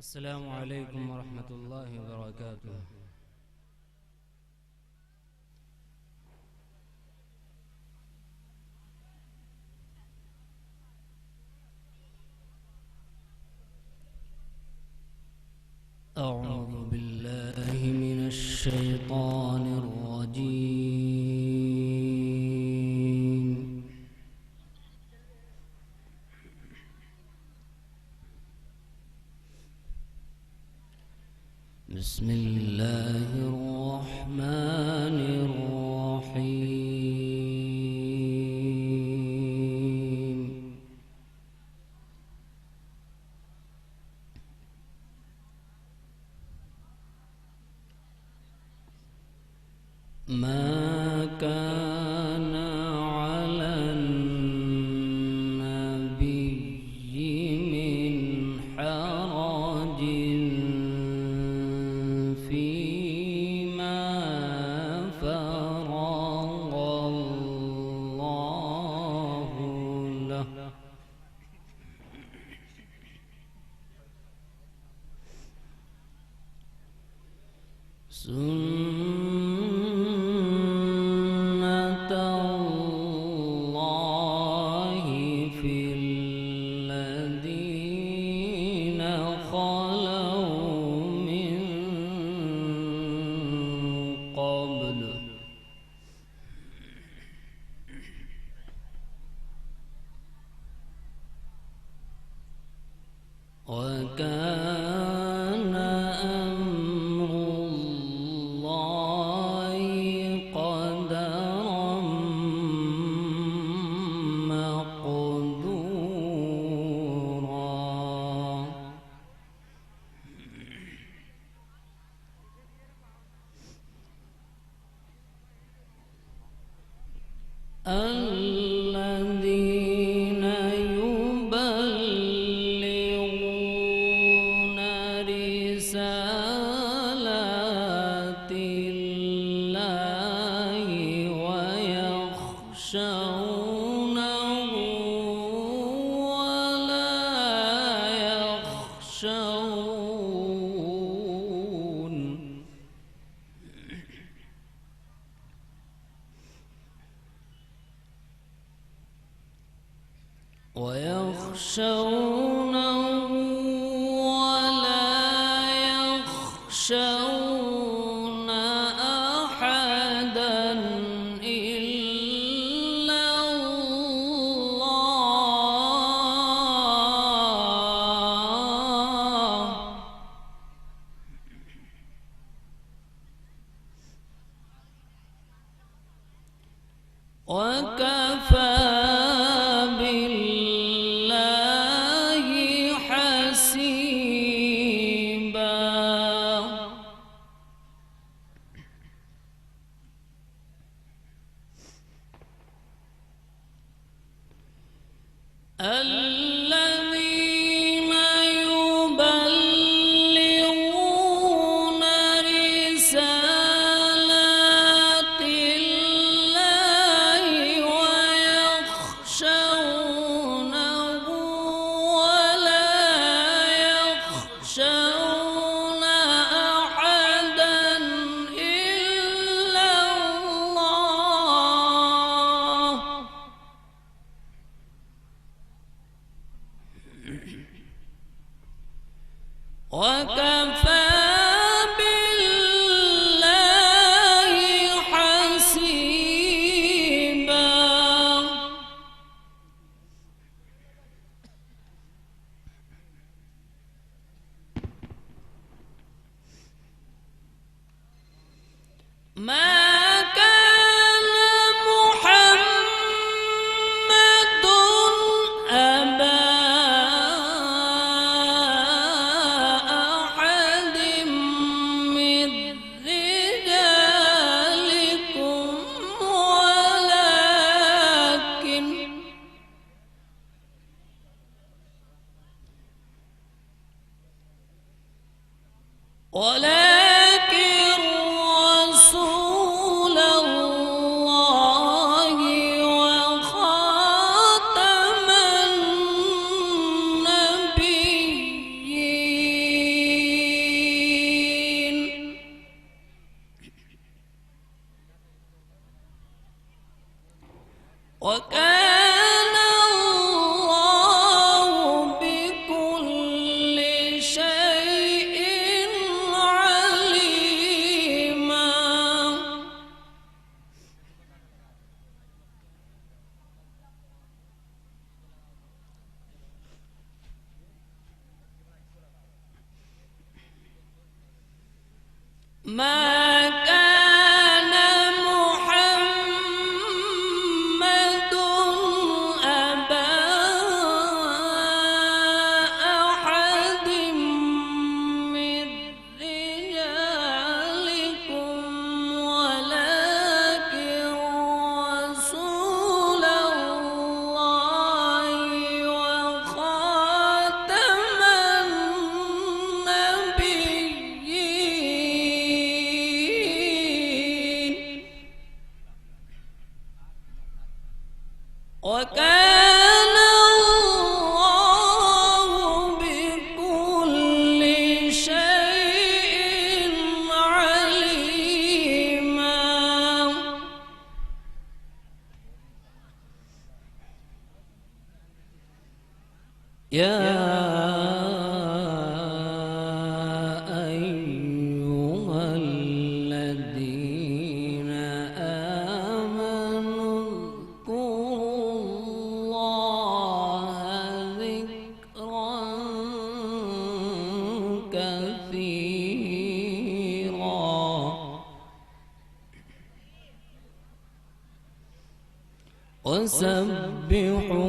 السلام عليكم ورحمة الله وبركاته. أعوذ بالله من الشيطان الرجيم. بسم الله الرحمن الرحيم. ما كان على النبي من حرج فيما فرض الله له، سنة الله في الذين خلوا من قبل، وكان أمر الله قدرا مقدورا. الذين يبلغون رسالات الله ويخشونه ولا يخشون أحدا إلا الله، وكفى بالله حسيبا. الذين يبلغون رسالات الله ويخشونه ولا يخشون أحدا إلا الله، وكفى بالله حسيبا. ما كان محمد أبا أحد من رجالكم ولكن رسول الله وخاتم النبيين. وكان الله بكل شيء عليما. ما كان محمد أبا أحد من رجالكم ولكن رسول الله وخاتم النبيين. وكان الله بكل شيء عليما. يا أيها الذين آمنوا اذكروا الله ذكرا كثيرا وسبحوه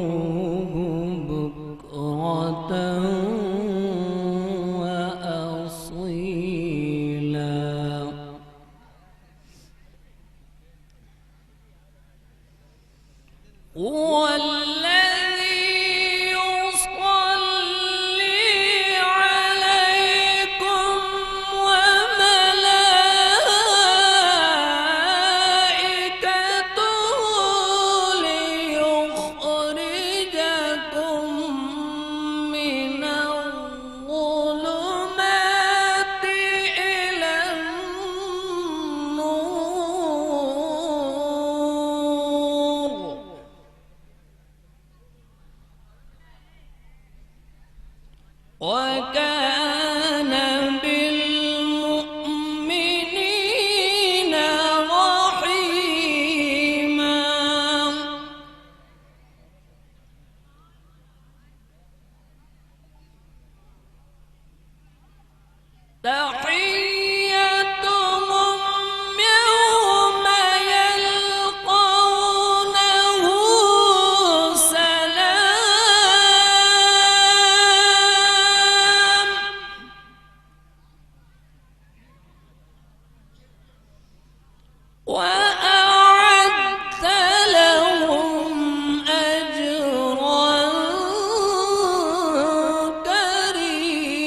بكرة وأصيلا. هو الذي يصلي عليكم وملائكته ليخرجكم من الظلمات إلى النور. وكان بالمؤمنين رحيما. تحيتهم يوم يلقونه سلام. وأعد لهم أجرا كريما.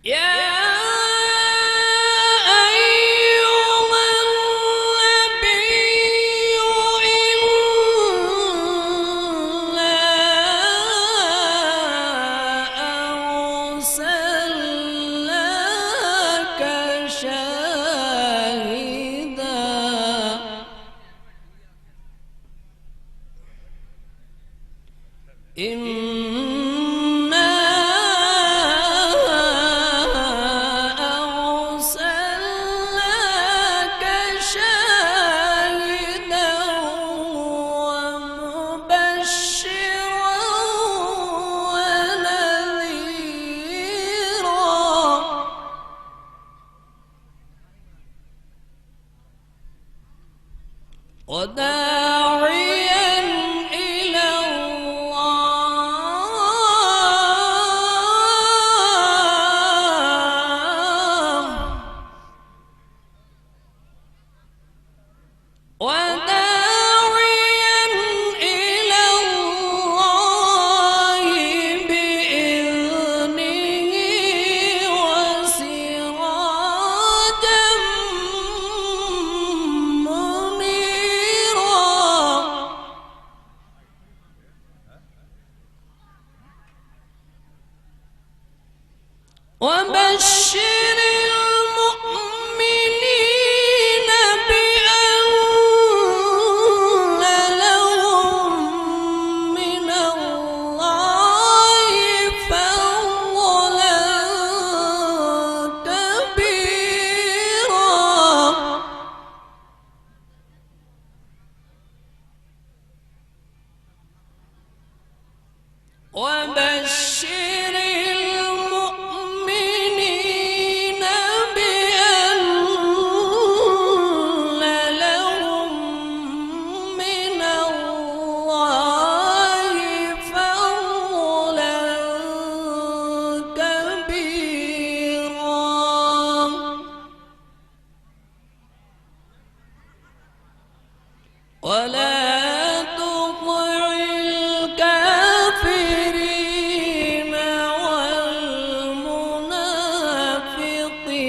يا أيها النبي إنا أرسلناك شاهدا إنا أرسلناك شاهدا ومبشرا ونذيرا. وداعيا إلى الله. وداعيا إلى الله بإذنه وسراجا منيرا. وبشر المؤمنين بأن لهم من الله فضلا كبيرا وبشر المؤمنين بأن لهم من الله فضلا كبيرا ولا تطع الكافرين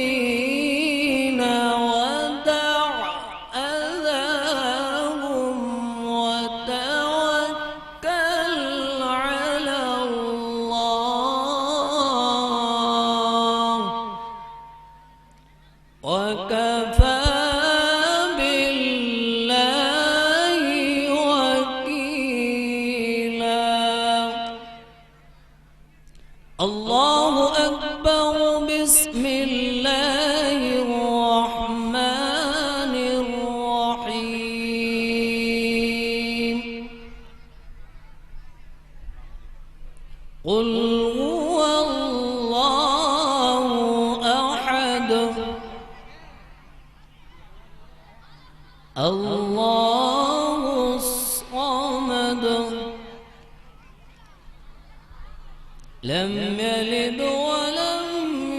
والمنافقين ودع أذاهم وتوكل على الله وكفى بالله وكيلا. الله أكبر. بسم الله الرحمن الرحيم. قل هو الله أحد الله الصمد لم يلد ولم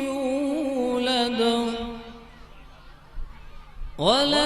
يولد ولم